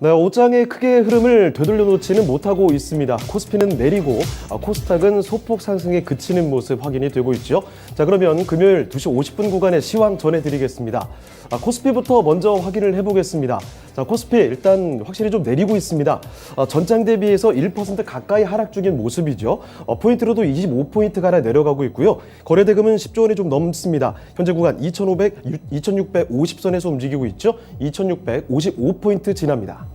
네, 옷장의 크게 흐름을 되돌려 놓지는 못하고 있습니다. 코스피는 내리고 코스닥은 소폭 상승에 그치는 모습 확인이 되고 있죠. 자, 그러면 금요일 2시 50분 구간의 시황 전해드리겠습니다. 코스피부터 먼저 확인을 해보겠습니다. 자, 코스피 일단 확실히 좀 내리고 있습니다. 전장 대비해서 1% 가까이 하락 중인 모습이죠. 포인트로도 25포인트가 하나 내려가고 있고요. 거래대금은 10조 원이 좀 넘습니다. 현재 구간 2650선에서 움직이고 있죠. 2655포인트 지납니다.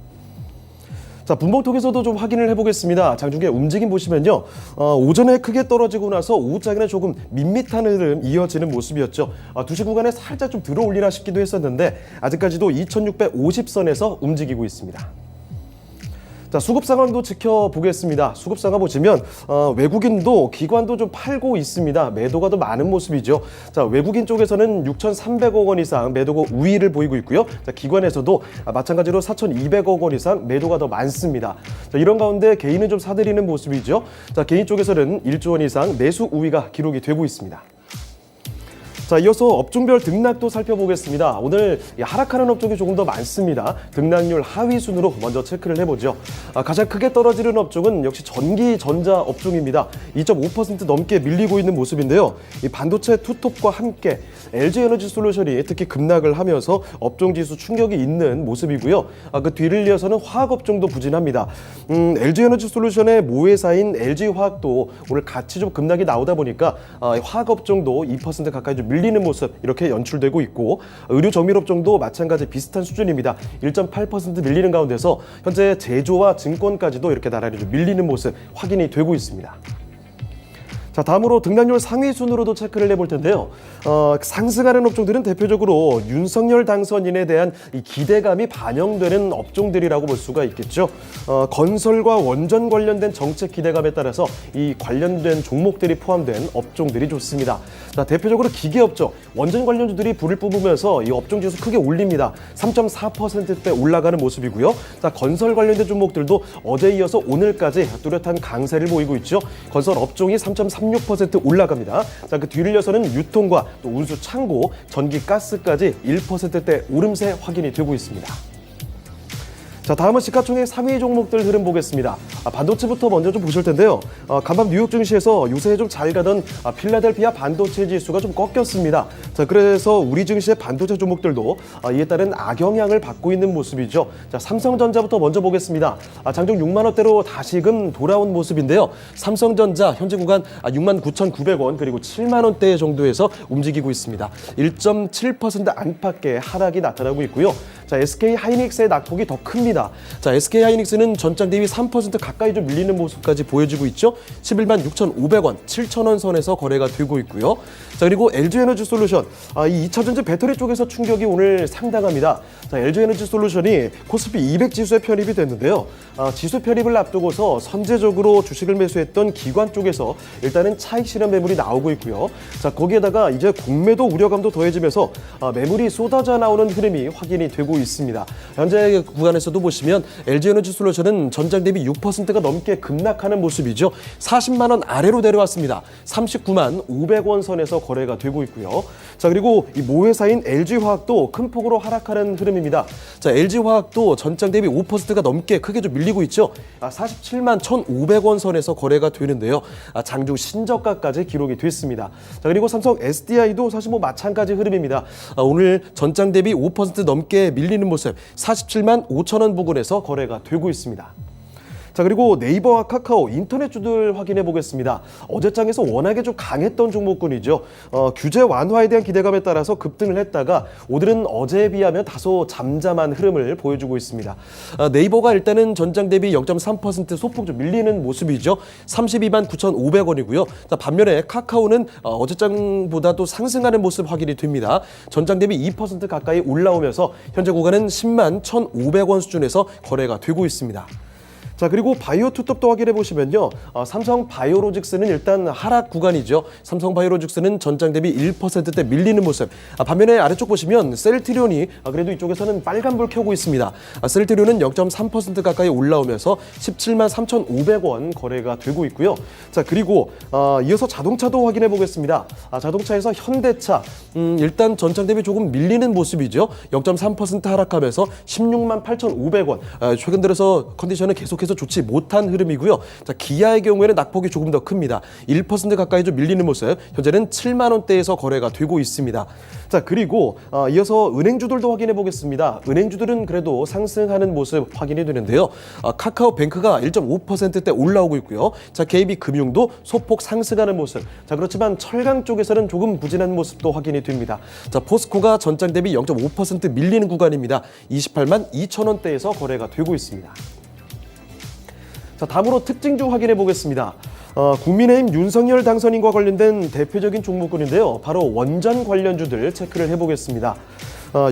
자, 분봉톡에서도 좀 확인을 해보겠습니다. 장중에 움직임 보시면요. 오전에 크게 떨어지고 나서 오후장에는 조금 밋밋한 흐름 이어지는 모습이었죠. 2시 구간에 살짝 좀 들어올리나 싶기도 했었는데 아직까지도 2650선에서 움직이고 있습니다. 자, 수급 상황도 지켜보겠습니다. 수급 상황 보시면 외국인도 기관도 좀 팔고 있습니다. 매도가 더 많은 모습이죠. 자, 외국인 쪽에서는 6,300억 원 이상 매도가 우위를 보이고 있고요. 자, 기관에서도 마찬가지로 4,200억 원 이상 매도가 더 많습니다. 자, 이런 가운데 개인은 좀 사들이는 모습이죠. 자, 개인 쪽에서는 1조 원 이상 매수 우위가 기록이 되고 있습니다. 자, 이어서 업종별 등락도 살펴보겠습니다. 오늘 하락하는 업종이 조금 더 많습니다. 등락률 하위 순으로 먼저 체크를 해보죠. 가장 크게 떨어지는 업종은 역시 전기 전자 업종입니다. 2.5% 넘게 밀리고 있는 모습인데요. 이 반도체 투톱과 함께 LG에너지솔루션이 특히 급락을 하면서 업종 지수 충격이 있는 모습이고요. 그 뒤를 이어서는 화학 업종도 부진합니다. LG에너지솔루션의 모회사인 LG화학도 오늘 같이 좀 급락이 나오다 보니까 화학 업종도 2% 가까이 좀 밀리는 모습 이렇게 연출되고 있고, 의류 정밀업종도 마찬가지 비슷한 수준입니다. 1.8% 밀리는 가운데서 현재 제조와 증권까지도 이렇게 나란히 좀 밀리는 모습 확인이 되고 있습니다. 자, 다음으로 등락률 상위 순으로도 체크를 해볼 텐데요. 상승하는 업종들은 대표적으로 윤석열 당선인에 대한 이 기대감이 반영되는 업종들이라고 볼 수가 있겠죠. 건설과 원전 관련된 정책 기대감에 따라서 이 관련된 종목들이 포함된 업종들이 좋습니다. 자, 대표적으로 기계업종, 원전 관련주들이 불을 뿜으면서 이 업종 지수 크게 올립니다. 3.4%대 올라가는 모습이고요. 자, 건설 관련된 종목들도 어제 이어서 오늘까지 뚜렷한 강세를 보이고 있죠. 건설 업종이 3.36% 올라갑니다. 자, 그 뒤를 이어서는 유통과 또 운수 창고, 전기 가스까지 1%대 오름세 확인이 되고 있습니다. 자, 다음은 시가총액 3위 종목들 흐름 보겠습니다. 반도체부터 먼저 좀 보실 텐데요. 간밤 뉴욕 증시에서 요새 좀 잘 가던 필라델피아 반도체 지수가 좀 꺾였습니다. 자, 그래서 우리 증시의 반도체 종목들도 이에 따른 악영향을 받고 있는 모습이죠. 자, 삼성전자부터 먼저 보겠습니다. 장중 6만 원대로 다시금 돌아온 모습인데요. 삼성전자 현재 구간 69,900원 그리고 7만 원대 정도에서 움직이고 있습니다. 1.7% 안팎의 하락이 나타나고 있고요. 자, SK하이닉스의 낙폭이 더 큽니다. 자, SK하이닉스는 전장 대비 3% 가까이 좀 밀리는 모습까지 보여지고 있죠. 11만 6,500원, 7,000원 선에서 거래가 되고 있고요. 자, 그리고 LG에너지솔루션, 이 2차전지 배터리 쪽에서 충격이 오늘 상당합니다. 자, LG에너지솔루션이 코스피 200 지수에 편입이 됐는데요. 지수 편입을 앞두고서 선제적으로 주식을 매수했던 기관 쪽에서 일단은 차익 실현 매물이 나오고 있고요. 자, 거기에다가 이제 공매도 우려감도 더해지면서 매물이 쏟아져 나오는 흐름이 확인이 되고 있습니다. 현재 구간에서도 보시면 LG에너지솔루션은 전장 대비 6%가 넘게 급락하는 모습이죠. 40만 원 아래로 내려왔습니다. 39만 500원 선에서 거래가 되고 있고요. 자, 그리고 이 모회사인 LG화학도 큰 폭으로 하락하는 흐름입니다. 자, LG화학도 전장 대비 5%가 넘게 크게 좀 밀리고 있죠. 47만 1,500원 선에서 거래가 되는데요. 장중 신저가까지 기록이 됐습니다. 자, 그리고 삼성 SDI도 사실 뭐 마찬가지 흐름입니다. 오늘 전장 대비 5% 넘게 밀리는 모습 47만 5천 원 부근에서 거래가 되고 있습니다. 자, 그리고 네이버와 카카오 인터넷주들 확인해 보겠습니다. 어제장에서 워낙에 좀 강했던 종목군이죠. 규제 완화에 대한 기대감에 따라서 급등을 했다가 오늘은 어제에 비하면 다소 잠잠한 흐름을 보여주고 있습니다. 네이버가 일단은 전장 대비 0.3% 소폭 좀 밀리는 모습이죠. 32만 9,500원이고요. 자, 반면에 카카오는 어제장보다도 상승하는 모습 확인이 됩니다. 전장 대비 2% 가까이 올라오면서 현재 구간은 10만 1,500원 수준에서 거래가 되고 있습니다. 자, 그리고 바이오 투톱도 확인해 보시면요. 삼성 바이오로직스는 일단 하락 구간이죠. 삼성 바이오로직스는 전장 대비 1%대 밀리는 모습. 반면에 아래쪽 보시면 셀트리온이 그래도 이쪽에서는 빨간불 켜고 있습니다. 셀트리온은 0.3% 가까이 올라오면서 17만 3,500원 거래가 되고 있고요. 자, 그리고 이어서 자동차도 확인해 보겠습니다. 자동차에서 현대차 일단 전장 대비 조금 밀리는 모습이죠. 0.3% 하락하면서 16만 8,500원. 최근 들어서 컨디션은 계속해서 좋지 못한 흐름이고요. 자, 기아의 경우에는 낙폭이 조금 더 큽니다. 1% 가까이 좀 밀리는 모습. 현재는 7만 원대에서 거래가 되고 있습니다. 자, 그리고 이어서 은행주들도 확인해 보겠습니다. 은행주들은 그래도 상승하는 모습 확인이 되는데요. 카카오뱅크가 1.5%대 올라오고 있고요. 자, KB금융도 소폭 상승하는 모습. 자, 그렇지만 철강 쪽에서는 조금 부진한 모습도 확인이 됩니다. 자, 포스코가 전장 대비 0.5% 밀리는 구간입니다. 28만 2천 원대에서 거래가 되고 있습니다. 자, 다음으로 특징주 확인해 보겠습니다. 국민의힘 윤석열 당선인과 관련된 대표적인 종목군인데요. 바로 원전 관련주들 체크를 해보겠습니다.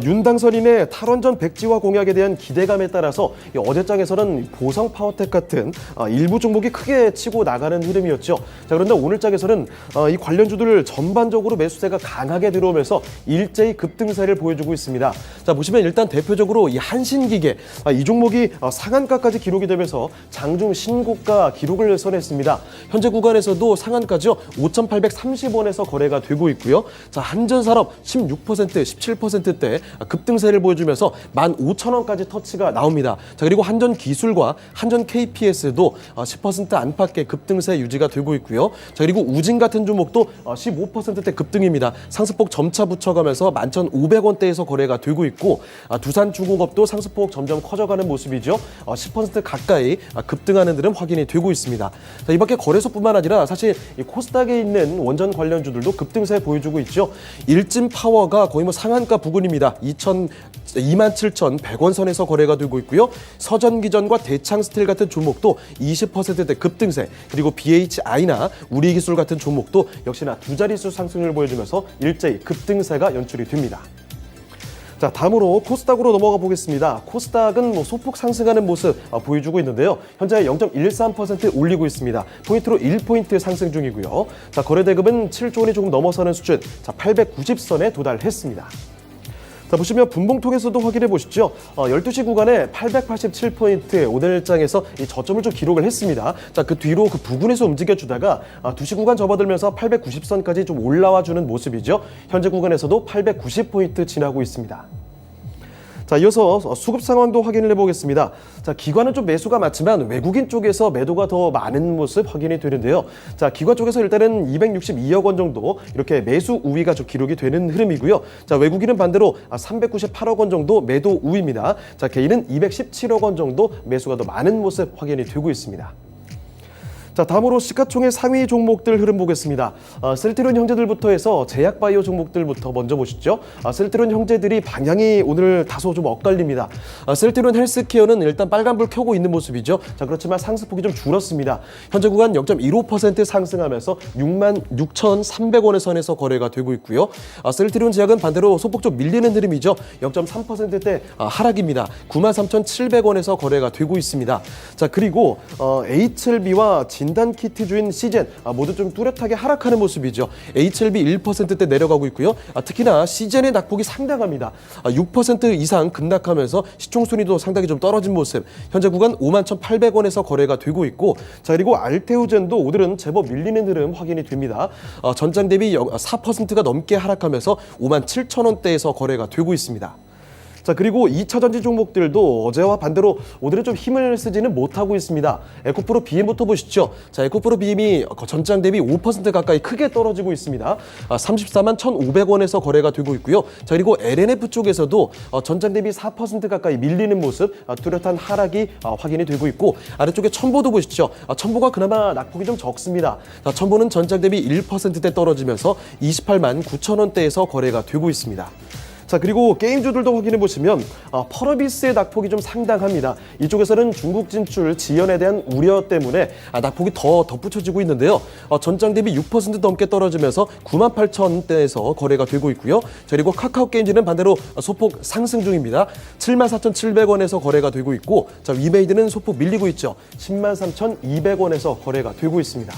윤 당선인의 탈원전 백지화 공약에 대한 기대감에 따라서 어제장에서는 보성 파워텍 같은 일부 종목이 크게 치고 나가는 흐름이었죠. 자, 그런데 오늘장에서는 이 관련주들 전반적으로 매수세가 강하게 들어오면서 일제히 급등세를 보여주고 있습니다. 자, 보시면 일단 대표적으로 이 한신기계 이 종목이 상한가까지 기록이 되면서 장중 신고가 기록을 선했습니다. 현재 구간에서도 상한가죠. 5,830원에서 거래가 되고 있고요. 자, 한전산업 16%, 17%대 급등세를 보여주면서 15,000원까지 터치가 나옵니다. 자, 그리고 한전기술과 한전 KPS도 10% 안팎의 급등세 유지가 되고 있고요. 자, 그리고 우진 같은 종목도 15%대 급등입니다. 상승폭 점차 붙여가면서 11,500원대에서 거래가 되고 있고, 두산중공업도 상승폭 점점 커져가는 모습이죠. 10% 가까이 급등하는 흐름 확인이 되고 있습니다. 자, 이 밖에 거래소뿐만 아니라 사실 이 코스닥에 있는 원전 관련주들도 급등세 보여주고 있죠. 일진파워가 거의 상한가 부근입니다. 27,100원 선에서 거래가 되고 있고요. 서전기전과 대창스틸 같은 종목도 20%대 급등세, 그리고 BHI나 우리기술 같은 종목도 역시나 두 자릿수 상승을 보여주면서 일제히 급등세가 연출이 됩니다. 자, 다음으로 코스닥으로 넘어가 보겠습니다. 코스닥은 소폭 상승하는 모습 보여주고 있는데요. 현재 0.13% 올리고 있습니다. 포인트로 1포인트 상승 중이고요. 자, 거래대금은 7조 원이 조금 넘어서는 수준, 자, 890선에 도달했습니다. 자, 보시면 분봉통에서도 확인해 보시죠. 12시 구간에 887포인트 오늘장에서 이 저점을 좀 기록을 했습니다. 자, 그 뒤로 그 부근에서 움직여주다가 2시 구간 접어들면서 890선까지 좀 올라와주는 모습이죠. 현재 구간에서도 890포인트 지나고 있습니다. 자, 이어서 수급 상황도 확인을 해보겠습니다. 자, 기관은 좀 매수가 많지만 외국인 쪽에서 매도가 더 많은 모습 확인이 되는데요. 자, 기관 쪽에서 일단은 262억 원 정도 이렇게 매수 우위가 좀 기록이 되는 흐름이고요. 자, 외국인은 반대로 398억 원 정도 매도 우위입니다. 자, 개인은 217억 원 정도 매수가 더 많은 모습 확인이 되고 있습니다. 자, 다음으로 시가총액 상위 종목들 흐름 보겠습니다. 셀트리온 형제들부터 해서 제약바이오 종목들부터 먼저 보시죠. 셀트리온 형제들이 방향이 오늘 다소 좀 엇갈립니다. 셀트리온 헬스케어는 일단 빨간불 켜고 있는 모습이죠. 자, 그렇지만 상승폭이 좀 줄었습니다. 현재 구간 0.15% 상승하면서 66,300원의 선에서 거래가 되고 있고요. 셀트리온 제약은 반대로 소폭 좀 밀리는 흐름이죠. 0.3%대 하락입니다. 93,700원에서 거래가 되고 있습니다. 자, 그리고 HLB와 진단키트주인 시젠 모두 좀 뚜렷하게 하락하는 모습이죠. HLB 1%대 내려가고 있고요. 특히나 시젠의 낙폭이 상당합니다. 6% 이상 급락하면서 시총순위도 상당히 좀 떨어진 모습. 현재 구간 51,800원에서 거래가 되고 있고, 자, 그리고 알테오젠도 오늘은 제법 밀리는 흐름 확인이 됩니다. 전장 대비 4%가 넘게 하락하면서 57,000원대에서 거래가 되고 있습니다. 자, 그리고 2차 전지 종목들도 어제와 반대로 오늘은 좀 힘을 쓰지는 못하고 있습니다. 에코프로 BM부터 보시죠. 자, 에코프로 BM이 전장 대비 5% 가까이 크게 떨어지고 있습니다. 34만 1,500원에서 거래가 되고 있고요. 자, 그리고 LNF 쪽에서도 전장 대비 4% 가까이 밀리는 모습, 뚜렷한 하락이 확인이 되고 있고, 아래쪽에 첨보도 보시죠. 첨보가 그나마 낙폭이 좀 적습니다. 자, 첨보는 전장 대비 1%대 떨어지면서 28만 9천 원대에서 거래가 되고 있습니다. 자, 그리고 게임주들도 확인해 보시면 펄어비스의 낙폭이 좀 상당합니다. 이쪽에서는 중국 진출 지연에 대한 우려 때문에 낙폭이 더 덧붙여지고 있는데요. 전장 대비 6% 넘게 떨어지면서 98,000대에서 거래가 되고 있고요. 자, 그리고 카카오 게임즈는 반대로 소폭 상승 중입니다. 74,700원에서 거래가 되고 있고, 자, 위메이드는 소폭 밀리고 있죠. 103,200원에서 거래가 되고 있습니다.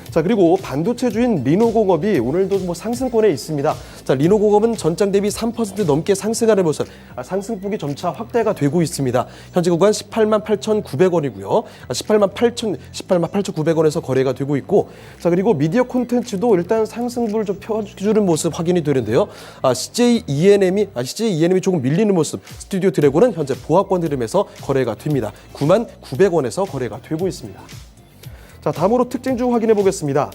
자, 그리고 반도체주인 리노공업이 오늘도 뭐 상승권에 있습니다. 자, 리노공업은 전장 대비 3% 넘게 상승하는 모습, 상승폭이 점차 확대가 되고 있습니다. 현재 구간 188,900원이고요. 188,900원에서 거래가 되고 있고, 자, 그리고 미디어 콘텐츠도 일단 상승분을 좀 펴주는 모습 확인이 되는데요. CJ ENM이 조금 밀리는 모습, 스튜디오 드래곤은 현재 보합권 흐름에서 거래가 됩니다. 99,000원에서 거래가 되고 있습니다. 자, 다음으로 특징주 확인해 보겠습니다.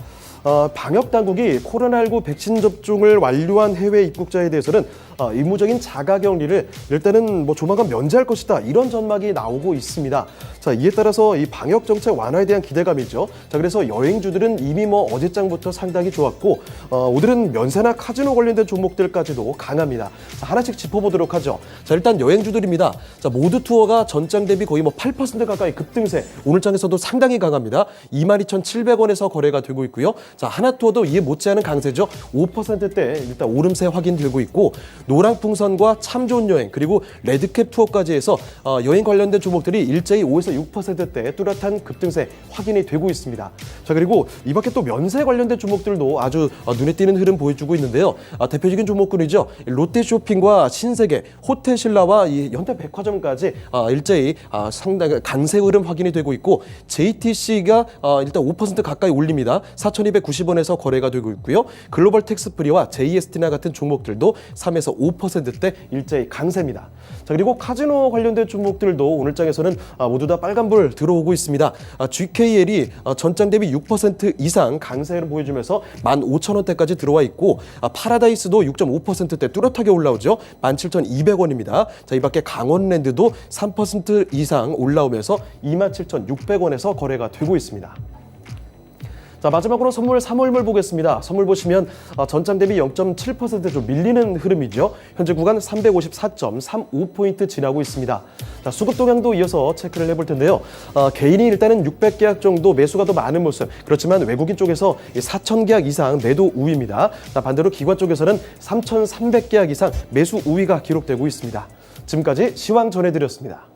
방역 당국이 코로나19 백신 접종을 완료한 해외 입국자에 대해서는 의무적인 자가격리를 일단은 뭐 조만간 면제할 것이다, 이런 전망이 나오고 있습니다. 자, 이에 따라서 이 방역 정책 완화에 대한 기대감이죠. 자, 그래서 여행주들은 이미 뭐 어제장부터 상당히 좋았고, 오늘은 면세나 카지노 관련된 종목들까지도 강합니다. 자, 하나씩 짚어보도록 하죠. 자, 일단 여행주들입니다. 자, 모두 투어가 전장 대비 거의 뭐 8% 가까이 급등세, 오늘장에서도 상당히 강합니다. 22,700원에서 거래가 되고 있고요. 자, 하나투어도 이에 못지않은 강세죠. 5%대 일단 오름세 확인되고 있고, 노랑풍선과 참 좋은 여행, 그리고 레드캡 투어까지 해서 여행 관련된 종목들이 일제히 5에서 6%대 뚜렷한 급등세 확인이 되고 있습니다. 자, 그리고 이 밖에 또 면세 관련된 종목들도 아주 눈에 띄는 흐름 보여주고 있는데요. 대표적인 종목군이죠. 롯데쇼핑과 신세계, 호텔신라와 이 현대백화점까지 일제히 상당히 강세 흐름 확인이 되고 있고, JTC가 일단 5% 가까이 올립니다. 4,290원에서 거래가 되고 있고요. 글로벌 텍스프리와 JST나 같은 종목들도 3에서 5%대 일제히 강세입니다. 자, 그리고 카지노 관련된 종목들도 오늘장에서는 모두 다 빨간불 들어오고 있습니다. GKL이 전장 대비 6% 이상 강세를 보여주면서 15,000원대까지 들어와 있고, 파라다이스도 6.5%대 뚜렷하게 올라오죠. 17,200원입니다. 자, 이 밖에 강원랜드도 3% 이상 올라오면서 27,600원에서 거래가 되고 있습니다. 자, 마지막으로 선물 3월물 보겠습니다. 선물 보시면 전장 대비 0.7% 좀 밀리는 흐름이죠. 현재 구간 354.35포인트 지나고 있습니다. 자, 수급 동향도 이어서 체크를 해볼 텐데요. 개인이 일단은 600계약 정도 매수가 더 많은 모습, 그렇지만 외국인 쪽에서 4,000계약 이상 매도 우위입니다. 자, 반대로 기관 쪽에서는 3,300계약 이상 매수 우위가 기록되고 있습니다. 지금까지 시황 전해드렸습니다.